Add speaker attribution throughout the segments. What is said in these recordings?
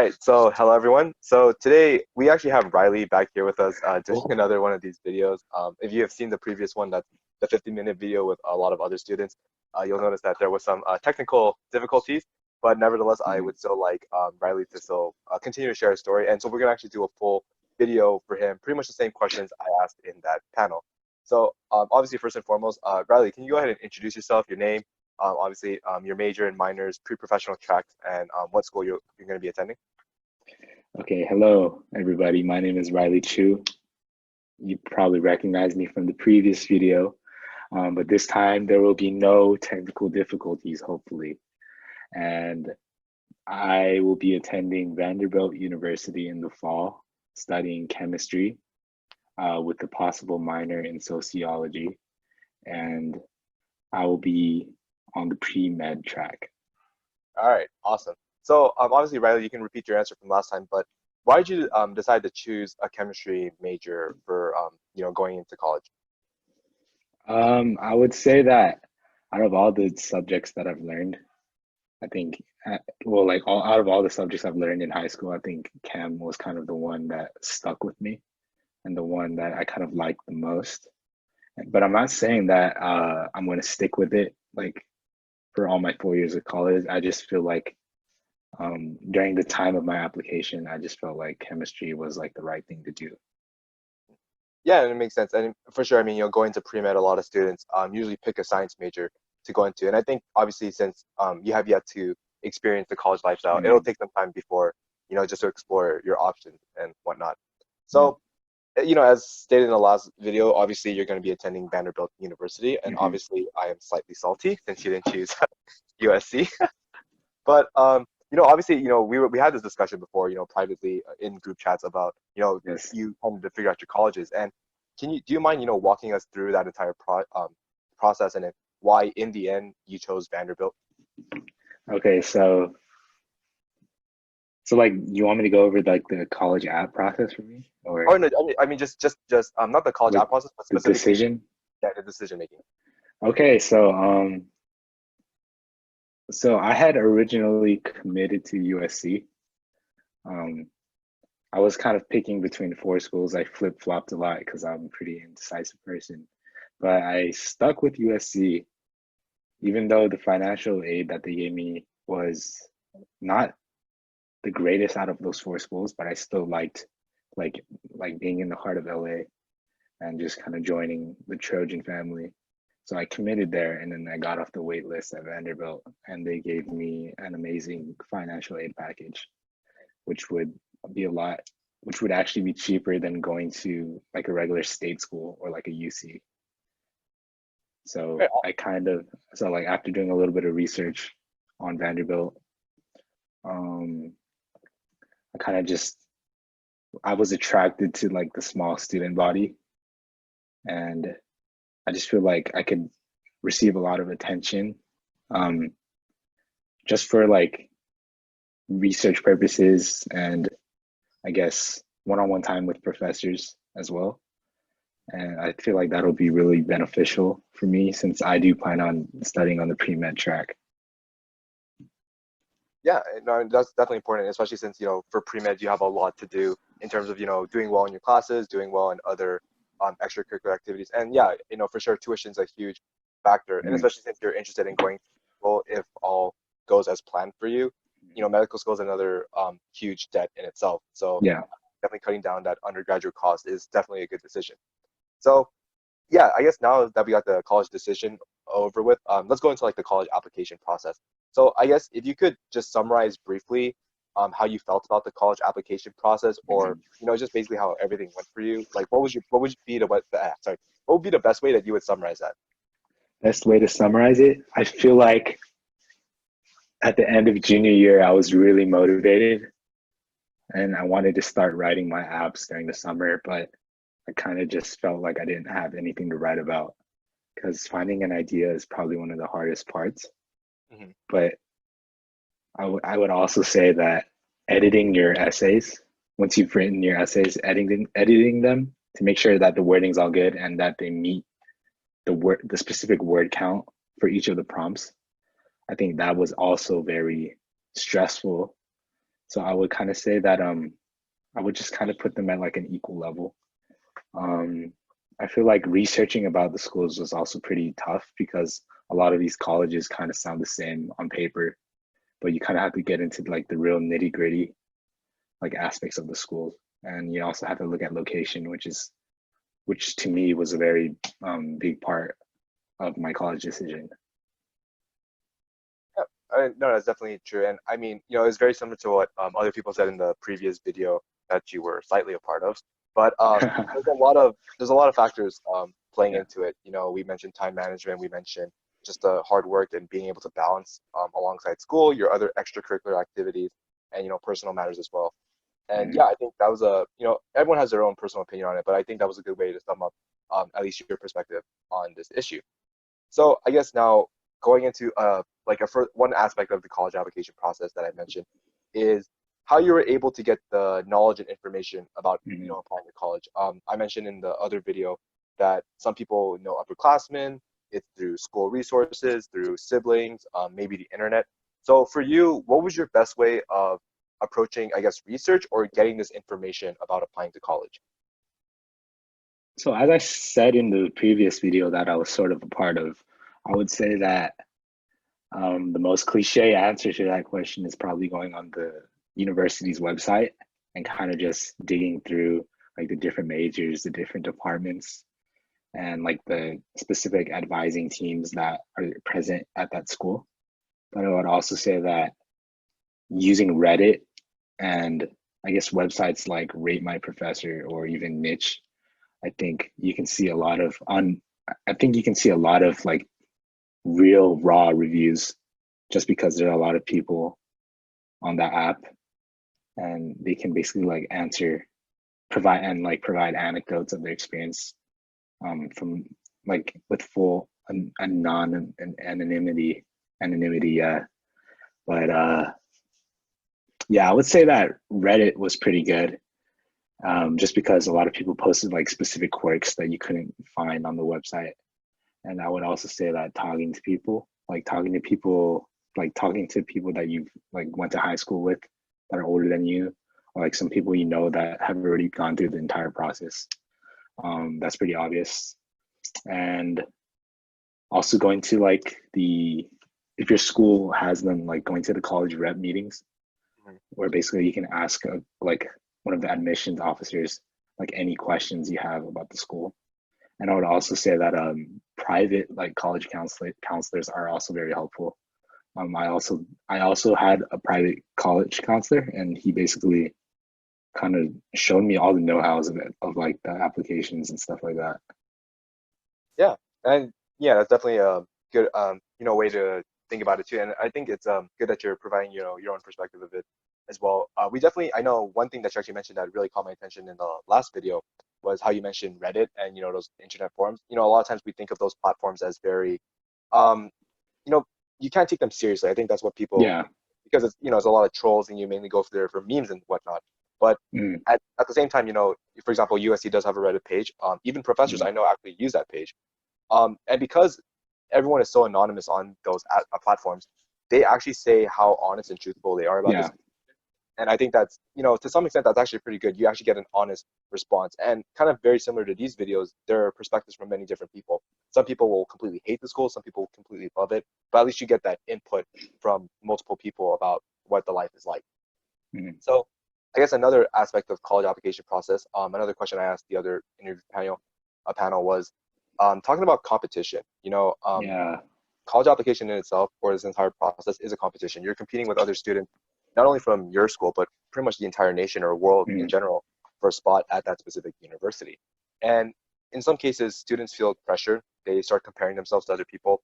Speaker 1: right, so hello everyone. So today we actually have Riley back here with us doing another one of these videos. If you have seen the previous one, that's the 50-minute video with a lot of other students, you'll notice that there was some technical difficulties, but nevertheless, I
Speaker 2: Mhm.
Speaker 1: would still like Riley to still continue to share his story. And so we're gonna actually do a full video for him, pretty much the same questions I asked in that panel. So obviously, first and foremost, Riley, can you go ahead and introduce yourself, your name, obviously your major and minors, pre-professional tracks, and what school you're going to be attending?
Speaker 2: Okay, hello everybody. My name is Riley Chu. You probably recognize me from the previous video, but this time there will be no technical difficulties, hopefully. And I will be attending Vanderbilt University in the fall, studying chemistry with a possible minor in sociology. And I will be on the pre-med track.
Speaker 1: All right, awesome. So obviously, Riley, you can repeat your answer from last time, but why did you decide to choose a chemistry major for going into college?
Speaker 2: I would say that out of all the subjects that I've learned, I think, well, like out of all the subjects I've learned in high school, I think chem was kind of the one that stuck with me and the one that I kind of liked the most. But I'm not saying that I'm going to stick with it like for all my 4 years of college. I just feel like during the time of my application, I just felt like chemistry was like the right thing to do.
Speaker 1: Yeah, and it makes sense. And for sure, I mean, going to pre-med, a lot of students usually pick a science major to go into. And I think obviously since you have yet to experience the college lifestyle, it'll
Speaker 2: Mm,
Speaker 1: take some time before, just to explore your options and whatnot.
Speaker 2: mm,
Speaker 1: So, as stated in the last video, obviously you're going to be attending Vanderbilt University, and
Speaker 2: mhm,
Speaker 1: obviously I am slightly salty since you didn't choose USC. But obviously, we had this discussion before, privately in group chats about,
Speaker 2: yes.
Speaker 1: you wanted to figure out your colleges. And do you mind, walking us through that entire process and then why in the end you chose Vanderbilt?
Speaker 2: Okay, so like you want me to go over like the college app process for me
Speaker 1: Or
Speaker 2: or
Speaker 1: no, I mean just not the college
Speaker 2: like
Speaker 1: app process, but
Speaker 2: the
Speaker 1: specifically
Speaker 2: decision?
Speaker 1: the decision making.
Speaker 2: Okay, so I had originally committed to USC. Um, I was kind of picking between four schools. I flip-flopped a lot because I'm a pretty indecisive person. But I stuck with USC, even though the financial aid that they gave me was not the greatest out of those four schools, but I still liked like like being in the heart of LA and just kind of joining the Trojan family. So I committed there and then I got off the wait list at Vanderbilt and they gave me an amazing financial aid package, which would be a lot, which would actually be cheaper than going to like a regular state school or like a UC. So
Speaker 1: Right.
Speaker 2: I kind of, so like after doing a little bit of research on Vanderbilt, um, I kind of just, I was attracted to like the small student body and I just feel like I could receive a lot of attention um, just for like research purposes and I guess one-on-one time with professors as well. And I feel like that'll be really beneficial for me since I do plan on studying on the pre-med track.
Speaker 1: Yeah, no, that's definitely important, especially since, for pre-med, you have a lot to do in terms of, doing well in your classes, doing well in other extracurricular activities. And yeah, for sure, tuition's a huge factor. And
Speaker 2: Mm,
Speaker 1: especially since you're interested in going to school, if all goes as planned for you, medical school is another huge debt in itself. So
Speaker 2: yeah.
Speaker 1: definitely cutting down that undergraduate cost is definitely a good decision. So yeah, I guess now that we got the college decision over with, let's go into like the college application process. So I guess if you could just summarize briefly how you felt about the college application process, or
Speaker 2: Mhm.
Speaker 1: just basically how everything went for you. Like, what would be what would be the best way that you would summarize that?
Speaker 2: Best way to summarize it, I feel like at the end of junior year, I was really motivated and I wanted to start writing my apps during the summer, but I kind of just felt like I didn't have anything to write about because finding an idea is probably one of the hardest parts.
Speaker 1: Hmm.
Speaker 2: But I would also say that editing your essays, once you've written your essays, editing them to make sure that the wording's all good and that they meet the specific word count for each of the prompts. I think that was also very stressful So I would kind of say that I would just kind of put them at like an equal level. Um, I feel like researching about the schools was also pretty tough because a lot of these colleges kind of sound the same on paper, but you kind of have to get into like the real nitty gritty like aspects of the schools, and you also have to look at location, which to me was a very big part of my college decision.
Speaker 1: Yeah, no, that's definitely true. And I mean, it's very similar to what other people said in the previous video that you were slightly a part of. But there's a lot of factors playing
Speaker 2: Yeah.
Speaker 1: into it. We mentioned time management. We mentioned just the hard work and being able to balance alongside school, your other extracurricular activities, and personal matters as well. And
Speaker 2: Mhm.
Speaker 1: yeah, I think that was everyone has their own personal opinion on it, but I think that was a good way to sum up at least your perspective on this issue. So I guess now going into like one aspect of the college application process that I mentioned is how you were able to get the knowledge and information about
Speaker 2: Mhm.
Speaker 1: applying to college. I mentioned in the other video that some people know upperclassmen. It's through school resources, through siblings, maybe the internet. So for you, what was your best way of approaching, I guess, research or getting this information about applying to college?
Speaker 2: So as I said in the previous video that I was sort of a part of, I would say that the most cliche answer to that question is probably going on the university's website and kind of just digging through like the different majors, the different departments, and like the specific advising teams that are present at that school. But I would also say that using Reddit and I guess websites like Rate My Professor or even Niche, I think you can see a lot of on I think you can see a lot of like real raw reviews just because there are a lot of people on that app and they can basically like provide anecdotes of their experience from like with full anonymity. Yeah, but yeah, I would say that Reddit was pretty good. Just because a lot of people posted like specific quirks that you couldn't find on the website. And I would also say that talking to people that you've like went to high school with that are older than you, or like some people you know that have already gone through the entire process. That's pretty obvious. And also going to like the if your school has them like going to the college rep meetings
Speaker 1: Mhm.
Speaker 2: where basically you can ask like one of the admissions officers like any questions you have about the school. And I would also say that private like college counselors are also very helpful. I also had a private college counselor, and he basically kind of showed me all the know-hows of like the applications and stuff like that.
Speaker 1: Yeah, and yeah, that's definitely a good way to think about it too. And I think it's good that you're providing your own perspective of it as well. I know one thing that you actually mentioned that really caught my attention in the last video was how you mentioned Reddit and those internet forums. A lot of times we think of those platforms as very um you know you can't take them seriously. I think that's what people,
Speaker 2: Yeah.
Speaker 1: because it's a lot of trolls and you mainly go for there for memes and whatnot. But
Speaker 2: Mm,
Speaker 1: at the same time, for example, USC does have a Reddit page. Even professors
Speaker 2: mm,
Speaker 1: I know actually use that page. And because everyone is so anonymous on those platforms, they actually say how honest and truthful they are about
Speaker 2: yeah.
Speaker 1: this. And I think that's, to some extent, that's actually pretty good. You actually get an honest response. And kind of very similar to these videos, there are perspectives from many different people. Some people will completely hate the school, some people completely love it, but at least you get that input from multiple people about what the life is like.
Speaker 2: Mm,
Speaker 1: So I guess another aspect of college application process, another question I asked the other interview panel was talking about competition.
Speaker 2: yeah.
Speaker 1: College application in itself, or this entire process, is a competition. You're competing with other students, not only from your school, but pretty much the entire nation or world in
Speaker 2: Mm,
Speaker 1: general for a spot at that specific university. And in some cases, students feel pressure. They start comparing themselves to other people.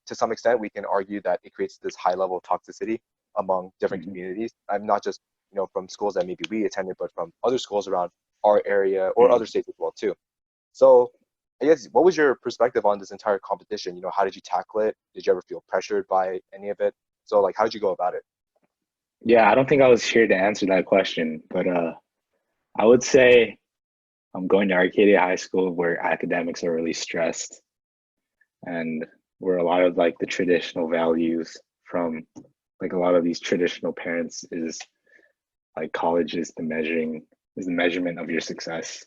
Speaker 1: To some extent, we can argue that it creates this high level of toxicity among different
Speaker 2: mhm,
Speaker 1: communities. I'm not just from schools that maybe we attended, but from other schools around our area or
Speaker 2: mm.
Speaker 1: other states as well too. So I guess what was your perspective on this entire competition? How did you tackle it? Did you ever feel pressured by any of it? So like, how did you go about it?
Speaker 2: Yeah, I don't think I was here to answer that question, but I would say I'm going to Arcadia High School where academics are really stressed and where a lot of like the traditional values from like a lot of these traditional parents is like college is the measurement of your success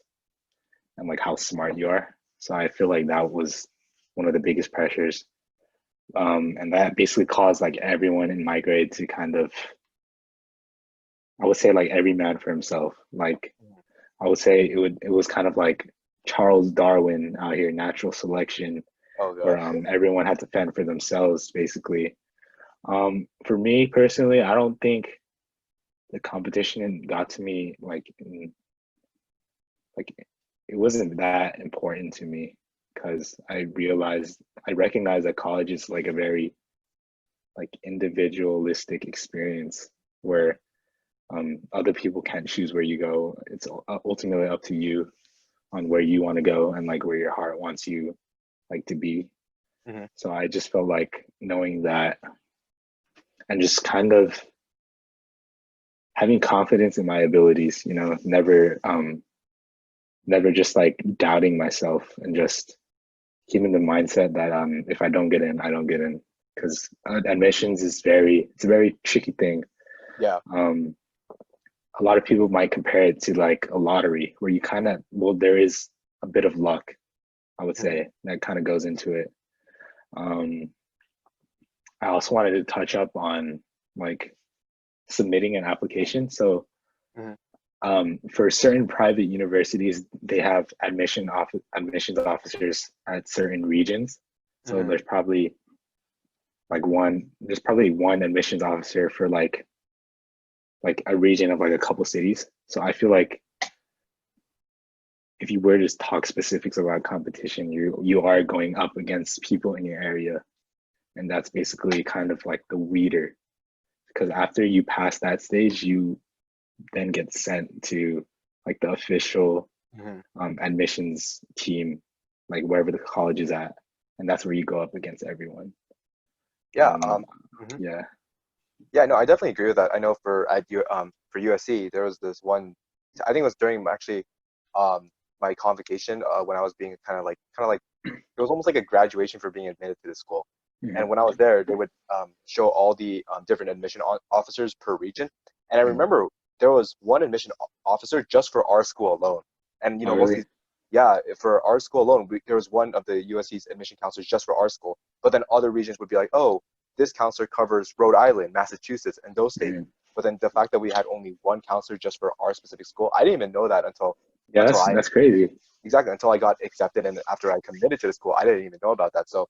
Speaker 2: and like how smart you are. So I feel like that was one of the biggest pressures. And that basically caused like everyone in my grade to kind of, I would say like every man for himself. Like I would say it was kind of like Charles Darwin out here, natural selection,
Speaker 1: Oh
Speaker 2: where
Speaker 1: god.
Speaker 2: everyone had to fend for themselves basically. For me personally, I don't think the competition got to me like it wasn't that important to me because I recognized that college is like a very like individualistic experience where other people can't choose where you go. It's ultimately up to you on where you want to go and like where your heart wants you like to be.
Speaker 1: Hmm.
Speaker 2: So I just felt like knowing that and just kind of having confidence in my abilities, you know, never just like doubting myself and just keeping the mindset that if I don't get in, I don't get in. Because admissions is it's a very tricky thing.
Speaker 1: Yeah.
Speaker 2: Um, a lot of people might compare it to like a lottery where you kind of, well, there is a bit of luck, I would
Speaker 1: Hmm.
Speaker 2: say, that kind of goes into it. Um, I also wanted to touch up on like submitting an application. So
Speaker 1: Hmm.
Speaker 2: for certain private universities, they have admissions officers at certain regions. So
Speaker 1: Hmm.
Speaker 2: there's probably one admissions officer for like a region of like a couple cities. So I feel like if you were to talk specifics about competition, you are going up against people in your area, and that's basically kind of like the weeder. Because after you pass that stage, you then get sent to like the official
Speaker 1: Hmm.
Speaker 2: admissions team, like wherever the college is at, and that's where you go up against everyone.
Speaker 1: Yeah.
Speaker 2: Um,
Speaker 1: Mhm.
Speaker 2: yeah.
Speaker 1: Yeah, no, I definitely agree with that. I know for USC there was this one. I think it was during actually my convocation when I was being kind of like it was almost like a graduation for being admitted to the school. And
Speaker 2: Mhm,
Speaker 1: when I was there, they would show all the different admission officers per region. And I
Speaker 2: mhm.
Speaker 1: remember there was one admission officer just for our school alone. And
Speaker 2: Oh,
Speaker 1: mostly,
Speaker 2: really?
Speaker 1: yeah, for our school alone, there was one of the USC's admission counselors just for our school. But then other regions would be like, oh, this counselor covers Rhode Island, Massachusetts, and those states.
Speaker 2: Mhm.
Speaker 1: But then the fact that we had only one counselor just for our specific school, I didn't even know that
Speaker 2: Yeah,
Speaker 1: until I
Speaker 2: that's crazy.
Speaker 1: exactly until I got accepted and after I committed to the school, I didn't even know about that. So,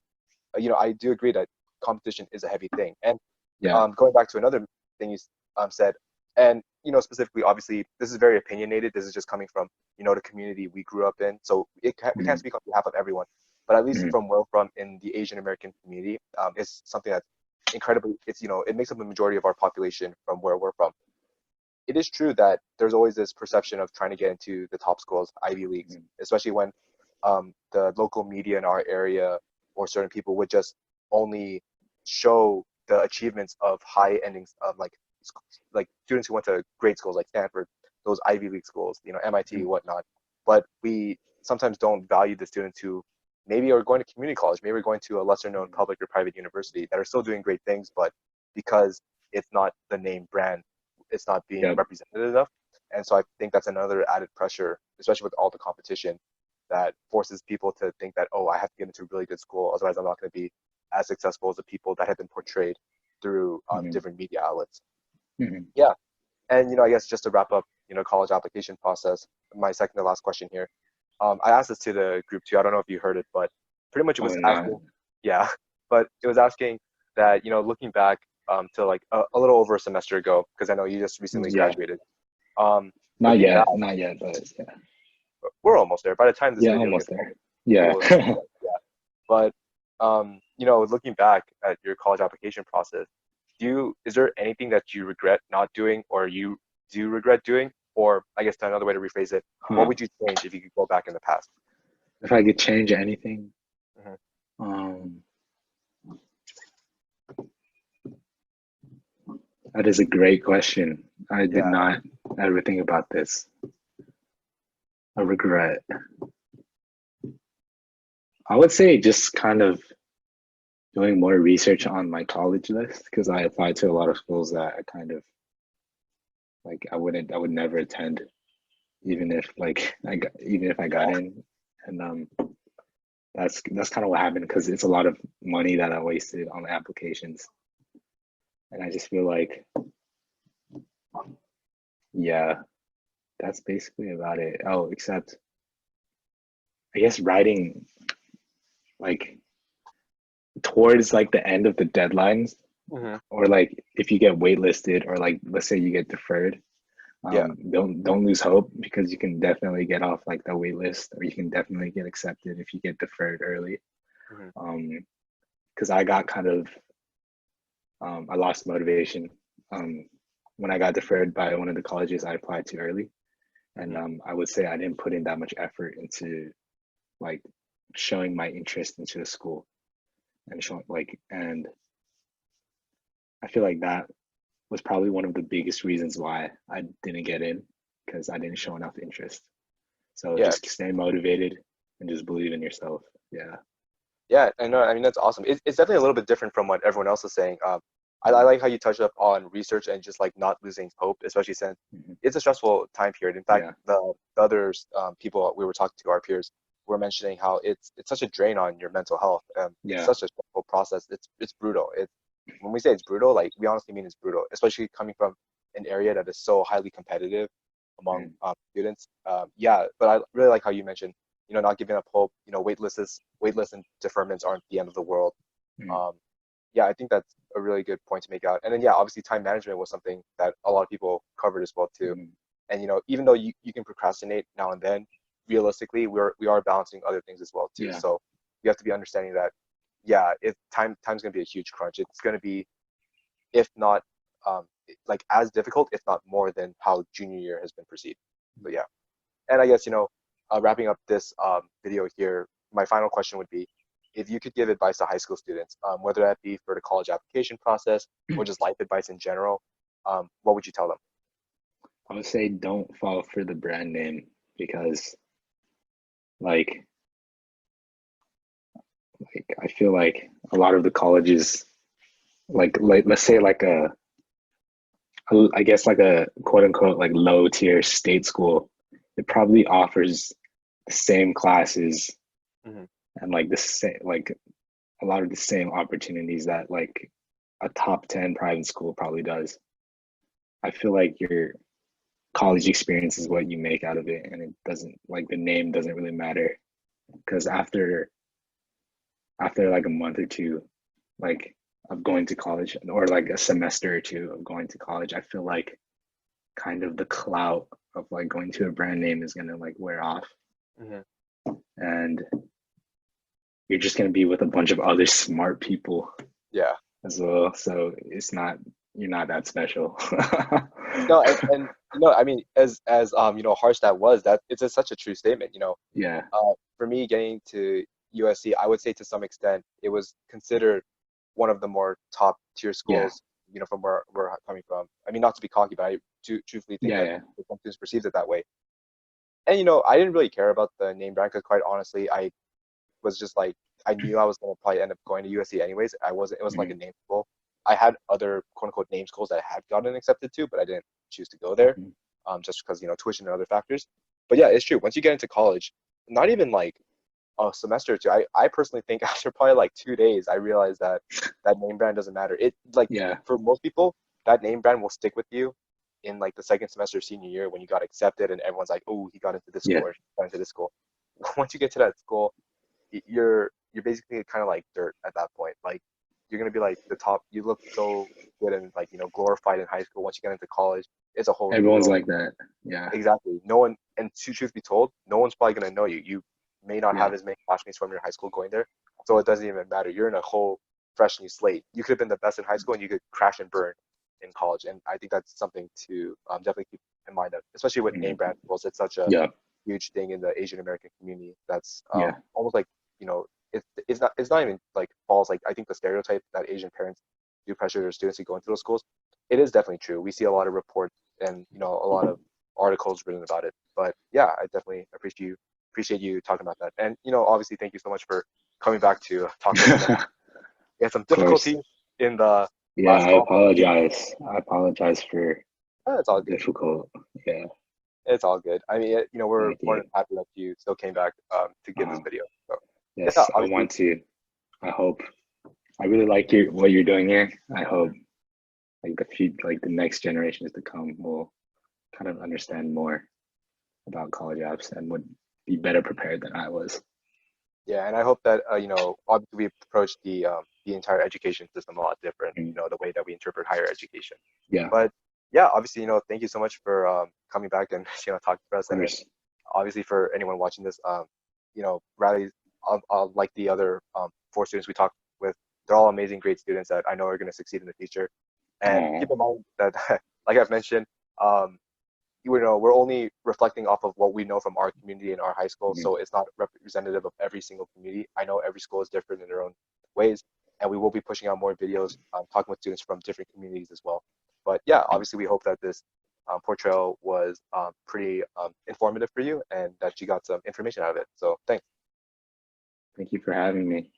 Speaker 1: I do agree that competition is a heavy thing. And
Speaker 2: Yeah.
Speaker 1: going back to another thing you said, and specifically, obviously, this is very opinionated. This is just coming from the community we grew up in, so we can't
Speaker 2: Mhm,
Speaker 1: speak on behalf of everyone. But at least
Speaker 2: mhm,
Speaker 1: from where we're from in the Asian American community, it's something that's incredibly. It makes up the majority of our population from where we're from. It is true that there's always this perception of trying to get into the top schools, Ivy Leagues,
Speaker 2: mhm,
Speaker 1: especially when the local media in our area or certain people would just only show the achievements of high endings of like students who went to great schools like Stanford, those Ivy League schools, MIT,
Speaker 2: mhm,
Speaker 1: whatnot. But we sometimes don't value the students who maybe are going to community college, maybe are going to a lesser known
Speaker 2: mhm.
Speaker 1: public or private university that are still doing great things, but because it's not the name brand, it's not being
Speaker 2: Yep.
Speaker 1: represented enough. And so I think that's another added pressure, especially with all the competition, that forces people to think that, oh, I have to get into a really good school, otherwise I'm not going to be as successful as the people that have been portrayed through
Speaker 2: Mhm,
Speaker 1: different media outlets.
Speaker 2: mhm.
Speaker 1: Yeah, and I guess just to wrap up, college application process. My second to last question here. I asked this to the group too. I don't know if you heard it, but pretty much it
Speaker 2: Oh,
Speaker 1: was
Speaker 2: not
Speaker 1: asking, yeah, but it was asking that looking back to like a little over a semester ago, because I know you just recently
Speaker 2: yeah,
Speaker 1: graduated. Looking back,
Speaker 2: not yet, but yeah,
Speaker 1: we're almost there. By the time this
Speaker 2: yeah,
Speaker 1: video
Speaker 2: almost
Speaker 1: gets
Speaker 2: there.
Speaker 1: published,
Speaker 2: Yeah.
Speaker 1: we'll yeah. But looking back at your college application process, is there anything that you regret not doing or you do regret doing? Or I guess another way to rephrase it, what
Speaker 2: Huh.
Speaker 1: would you change if you could go back in the past?
Speaker 2: If I could change anything,
Speaker 1: Hmm.
Speaker 2: um, that is a great question. I did
Speaker 1: Yeah.
Speaker 2: not ever think about this. A regret. I would say just kind of doing more research on my college list because I applied to a lot of schools that I kind of Like I would never attend, even if like even if I got in, and that's kind of what happened because it's a lot of money that I wasted on applications, and I just feel like, yeah, that's basically about it. Oh, except I guess writing like towards like the end of the deadlines,
Speaker 1: Hmm.
Speaker 2: or like if you get waitlisted, or like let's say you get deferred,
Speaker 1: Yeah.
Speaker 2: don't lose hope, because you can definitely get off like the wait list, or you can definitely get accepted if you get deferred early.
Speaker 1: Hmm.
Speaker 2: Because I got kind of I lost motivation when I got deferred by one of the colleges I applied to early, and
Speaker 1: Hmm.
Speaker 2: I would say I didn't put in that much effort into like showing my interest into the school, and showing like, and I feel like that was probably one of the biggest reasons why I didn't get in, because I didn't show enough interest. So
Speaker 1: Yeah.
Speaker 2: just stay motivated and just believe in yourself. Yeah.
Speaker 1: Yeah, I know. I mean, that's awesome. It's definitely a little bit different from what everyone else is saying. I
Speaker 2: Mhm.
Speaker 1: like how you touched up on research and just like not losing hope, especially since
Speaker 2: Mhm.
Speaker 1: it's a stressful time period. In fact,
Speaker 2: Yeah.
Speaker 1: the others people we were talking to, our peers, were mentioning how it's such a drain on your mental health. It's
Speaker 2: Yeah.
Speaker 1: such a stressful process. It's brutal. It's when we say it's brutal, like we honestly mean it's brutal, especially coming from an area that is so highly competitive among
Speaker 2: Mhm.
Speaker 1: students. Yeah, but I really like how you mentioned, not giving up hope. Waitlist and deferments aren't the end of the world.
Speaker 2: Mhm.
Speaker 1: Um, yeah, I think that's a really good point to make out. And then yeah, obviously time management was something that a lot of people covered as well too.
Speaker 2: Mhm.
Speaker 1: And even though you can procrastinate now and then, realistically we are balancing other things as well too.
Speaker 2: Yeah.
Speaker 1: So you have to be understanding that yeah, if time's gonna be a huge crunch. It's gonna be, if not like as difficult, if not more than how junior year has been perceived. But yeah. And I guess, wrapping up this video here, my final question would be, if you could give advice to high school students, whether that be for the college application process or just life advice in general, what would you tell them?
Speaker 2: I would say don't fall for the brand name, because like I feel like a lot of the colleges, like let's say like I guess like a quote unquote like low tier state school, it probably offers the same classes,
Speaker 1: Hmm.
Speaker 2: and like the same, like a lot of the same opportunities that like a top 10 private school probably does. I feel like your college experience is what you make out of it, and it doesn't, like the name doesn't really matter, because after like a month or two, like of going to college, or like a semester or two of going to college, I feel like kind of the clout of like going to a brand name is gonna like wear off,
Speaker 1: Hmm.
Speaker 2: and you're just gonna be with a bunch of other smart people
Speaker 1: Yeah.
Speaker 2: as well. So it's not, you're not that special.
Speaker 1: No, and I mean, as harsh that was, that it's such a true statement.
Speaker 2: Yeah,
Speaker 1: For me, getting to USC, I would say to some extent it was considered one of the more top tier
Speaker 2: yeah,
Speaker 1: schools, from where we're coming from. I mean, not to be cocky, but I truthfully think
Speaker 2: yeah,
Speaker 1: that
Speaker 2: yeah.
Speaker 1: some students perceived it that way. And I didn't really care about the name brand because, quite honestly, I was just like, I knew I was gonna probably end up going to USC anyways. I wasn't. It was like
Speaker 2: Mhm,
Speaker 1: a name school. I had other quote unquote name schools that I had gotten accepted to, but I didn't choose to go there,
Speaker 2: mhm.
Speaker 1: just because tuition and other factors. But yeah, it's true. Once you get into college, not even like a semester or two. I personally think after probably like 2 days, I realized that that name brand doesn't matter. It like
Speaker 2: Yeah,
Speaker 1: for most people, that name brand will stick with you in like the second semester of senior year when you got accepted and everyone's like, oh, he got into this
Speaker 2: yeah,
Speaker 1: school or she got into this school. Once you get to that school, you're basically kind of like dirt at that point. Like you're gonna be like the top. You look so good and like glorified in high school. Once you get into college, it's a whole new
Speaker 2: everyone's
Speaker 1: world.
Speaker 2: like that. Yeah,
Speaker 1: Exactly. No one, and to truth be told, no one's probably gonna know you. You may not
Speaker 2: yeah,
Speaker 1: have as many classmates from your high school going there, so it doesn't even matter. You're in a whole fresh new slate. You could have been the best in high school, and you could crash and burn in college. And I think that's something to definitely keep in mind, of, especially with name
Speaker 2: mhm,
Speaker 1: brand schools. It's such a
Speaker 2: yeah,
Speaker 1: huge thing in the Asian American community. That's
Speaker 2: yeah,
Speaker 1: almost like it's not even like false. Like I think the stereotype that Asian parents do pressure their students to go into those schools, it is definitely true. We see a lot of reports and a lot of articles written about it. But yeah, I definitely appreciate you talking about that. And obviously, thank you so much for coming back to talk to us again.
Speaker 2: of
Speaker 1: We had some
Speaker 2: course.
Speaker 1: difficulty in the
Speaker 2: Yeah,
Speaker 1: last
Speaker 2: I
Speaker 1: call.
Speaker 2: apologize. I apologize for
Speaker 1: It's all good.
Speaker 2: difficult. Yeah,
Speaker 1: It's all good. I mean, we're
Speaker 2: thank
Speaker 1: more
Speaker 2: you.
Speaker 1: than happy that you still came back to give this
Speaker 2: Uh,
Speaker 1: video. So yeah,
Speaker 2: yes, I
Speaker 1: obviously,
Speaker 2: want to. I hope. I really like your what you're doing here. I hope like the next generations to come will kind of understand more about college apps and would be better prepared than I was.
Speaker 1: yeah, and I hope that obviously we approach the entire education system a lot different.
Speaker 2: Mm.
Speaker 1: The way that we interpret higher education.
Speaker 2: Yeah, of
Speaker 1: But yeah, obviously, thank you so much for coming back and talking to us. And then
Speaker 2: course.
Speaker 1: obviously for anyone watching this, Riley, like the other four students we talked with, they're all amazing, great students that I know are going to succeed in the future. And keep
Speaker 2: Oh,
Speaker 1: in mind that, like I've mentioned, um, we're only reflecting off of what we know from our community and our high school,
Speaker 2: mhm.
Speaker 1: so it's not representative of every single community. I know every school is different in their own ways, and we will be pushing out more videos, talking with students from different communities as well. But yeah, obviously, we hope that this portrayal was pretty informative for you and that you got some information out of it. So thanks.
Speaker 2: Thank you for having me.